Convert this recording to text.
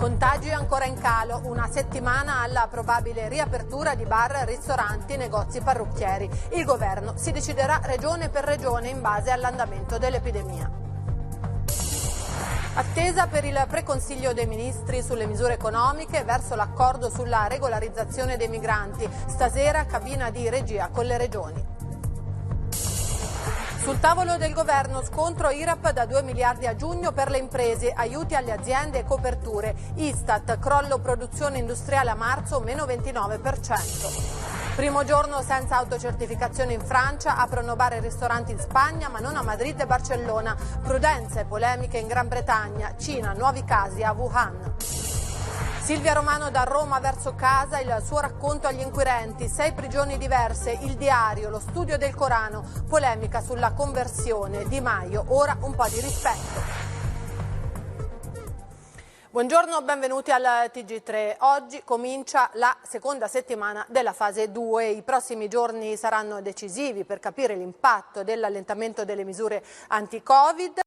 Contagi ancora in calo, una settimana alla probabile riapertura di bar, ristoranti, negozi, parrucchieri. Il governo si deciderà regione per regione in base all'andamento dell'epidemia. Attesa per il preconsiglio dei ministri sulle misure economiche verso l'accordo sulla regolarizzazione dei migranti. Stasera cabina di regia con le regioni. Sul tavolo del governo scontro IRAP da 2 miliardi a giugno per le imprese, aiuti alle aziende e coperture. Istat, crollo produzione industriale a marzo, meno 29%. Primo giorno senza autocertificazione in Francia, aprono bar e ristoranti in Spagna ma non a Madrid e Barcellona. Prudenza e polemiche in Gran Bretagna, Cina, nuovi casi a Wuhan. Silvia Romano da Roma verso casa, il suo racconto agli inquirenti, 6 prigioni diverse, il diario, lo studio del Corano, polemica sulla conversione, Di Maio, ora un po' di rispetto. Buongiorno, benvenuti al TG3. Oggi comincia la seconda settimana della fase 2. I prossimi giorni saranno decisivi per capire l'impatto dell'allentamento delle misure anti-Covid.